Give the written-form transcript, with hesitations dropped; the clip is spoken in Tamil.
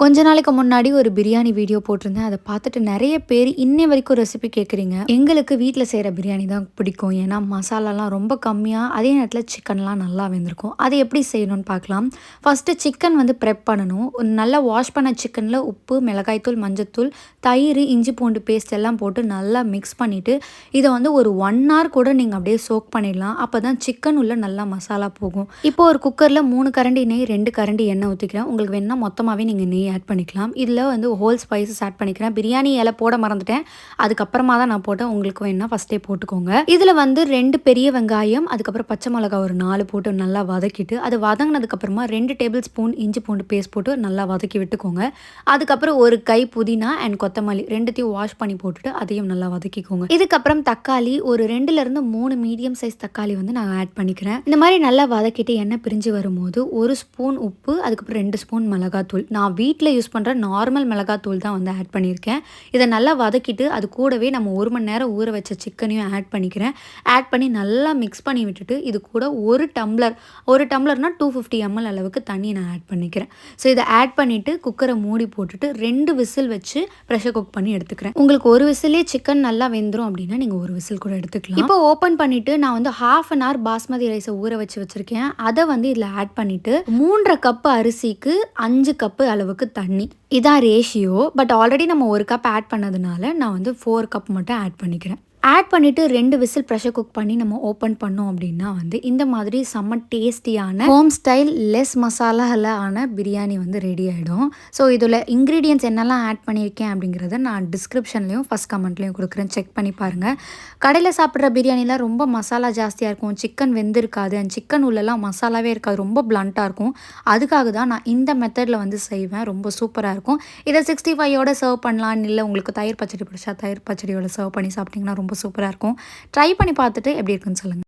கொஞ்ச நாளைக்கு முன்னாடி ஒரு பிரியாணி வீடியோ போட்டிருந்தேன். அத பார்த்துட்டு நெறைய பேர் இன்னை வரைக்கும் ரெசிபி கேட்குறீங்க. எங்களுக்கு வீட்ல செய்ற பிரியாணி தான் பிடிக்கும். ஏன்னா மசாலாலாம் ரொம்ப கம்மியா, அதே நேரத்தில சிக்கன்லாம் நல்லா வெந்திருக்கும். அது எப்படி செய்யணும்னு பார்க்கலாம். ஃபர்ஸ்ட்டு சிக்கன் வந்து ப்ரெப் பண்ணணும். நல்லா வாஷ் பண்ண சிக்கன்ல உப்பு, மிளகாய்த்தூள், மஞ்சத்தூள், தயிர், இஞ்சி பூண்டு பேஸ்ட் எல்லாம் போட்டு நல்லா மிக்ஸ் பண்ணிட்டு, இத வந்து ஒரு 1 ஹவர் கூட நீங்க அப்படியே சோக் பண்ணிடலாம். அப்பதான் சிக்கன் உள்ள நல்லா மசாலா போகும். இப்போ ஒரு குக்கர்ல 3 கரண்டி நெய், 2 கரண்டி எண்ணெய் ஊத்திக்கிறேன். உங்களுக்கு வேணும்னா மொத்தமாவே நீங்க நெய் ஆட் பண்ணிக்கலாம். இதில் வந்து ஹோல் ஸ்பைசஸ் ஆட் பண்ணிக்கிறேன். பிரியாணி இலை போட மறந்துட்டேன். அதுக்கப்புறமா தான் நான் போட்டேன். உங்களுக்கு வேணும்னா ஃபஸ்ட்டே போட்டுக்கோங்க. இதில் வந்து 2 பெரிய வெங்காயம், அதுக்கப்புறம் பச்சை மிளகாய் ஒரு 4 போட்டு நல்லா வதக்கிட்டு, அது வதங்கினதுக்கப்புறமா 2 டேபிள் ஸ்பூன் இஞ்சி பூண்டு பேஸ்ட் போட்டு நல்லா வதக்கி விட்டுக்கோங்க. அதுக்கப்புறம் ஒரு கை புதினா அண்ட் கொத்தமல்லி 2த்தையும் வாஷ் பண்ணி போட்டுட்டு அதையும் நல்லா வதக்கிக்கோங்க. இதுக்கப்புறம் தக்காளி ஒரு 2லேருந்து 3 மீடியம் சைஸ் தக்காளி வந்து நான் ஆட் பண்ணிக்கிறேன். இந்த மாதிரி நல்லா வதக்கிட்டு எண்ணெய் பிரிஞ்சு வரும்போது 1 ஸ்பூன் உப்பு, அதுக்கப்புறம் 2 ஸ்பூன் மிளகாத்தூள், நான் வீட்டில் யூஸ் பண்ணுற நார்மல் மிளகாத்தூள் தான் வந்து ஆட் பண்ணியிருக்கேன். இதை நல்லா வதக்கிட்டு அது கூடவே நம்ம 1 மணி நேரம் ஊற வச்ச சிக்கனையும் ஆட் பண்ணிக்கிறேன். ஆட் பண்ணி நல்லா மிக்ஸ் பண்ணி விட்டுட்டு இது கூட ஒரு டம்ளர்னா 250 ml அளவுக்கு தண்ணி நான் ஆட் பண்ணிக்கிறேன். ஸோ இதை ஆட் பண்ணிவிட்டு குக்கரை மூடி போட்டுட்டு 2 விசில் வச்சு ப்ரெஷர் குக் பண்ணி எடுத்துக்கிறேன். உங்களுக்கு ஒரு விசிலே சிக்கன் நல்லா வெந்துடும் அப்படின்னா நீங்கள் ஒரு விசில் கூட எடுத்துக்கலாம். இப்போ ஓப்பன் பண்ணிவிட்டு நான் வந்து 1/2 an hour பாஸ்மதி ரைஸை ஊற வச்சு வச்சுருக்கேன். அதை வந்து இதில் ஆட் பண்ணிவிட்டு 3 கப்பு அரிசிக்கு 5 கப்பு அளவுக்கு தண்ணி, இதான் ரேஷியோ. பட் ஆல்ரெடி நம்ம 1 கப் ஆட் பண்ணதுனால நான் வந்து 4 கப் மட்டும் ஆட் பண்ணிக்கிறேன். ஆட் பண்ணிவிட்டு 2 விசில் ப்ரெஷர் குக் பண்ணி நம்ம ஓப்பன் பண்ணோம் அப்படின்னா வந்து இந்த மாதிரி செம்ம டேஸ்டியான ஹோம் ஸ்டைல் லெஸ் மசாலாவில் ஆன பிரியாணி வந்து ரெடி ஆகிடும். ஸோ இதில் இன்க்ரீடியன்ட்ஸ் என்னெல்லாம் ஆட் பண்ணியிருக்கேன் அப்படிங்கிறத நான் டிஸ்கிரிப்ஷன்லேயும் ஃபஸ்ட் கமெண்ட்லேயும் கொடுக்குறேன், செக் பண்ணி பாருங்கள். கடையில் சாப்பிட்ற பிரியாணிலாம் ரொம்ப மசாலா ஜாஸ்தியாக இருக்கும், சிக்கன் வெந்திருக்காது, அண்ட் சிக்கன் உள்ளெல்லாம் மசாலாவே இருக்காது, ரொம்ப பிளண்ட்டாக இருக்கும். அதுக்காக தான் நான் இந்த மெத்தடில் வந்து செய்வேன். ரொம்ப சூப்பராக இருக்கும். இதை 65யோட சர்வ் பண்ணலாம், இல்லை உங்களுக்கு தயிர் பச்சடி பிடிச்சா தயிர் பச்சடியோட சர்வ் பண்ணி சாப்பிட்டிங்கன்னா ரொம்ப சூப்பராக இருக்கும். ட்ரை பண்ணி பார்த்துட்டு எப்படி இருக்குன்னு சொல்லுங்கள்.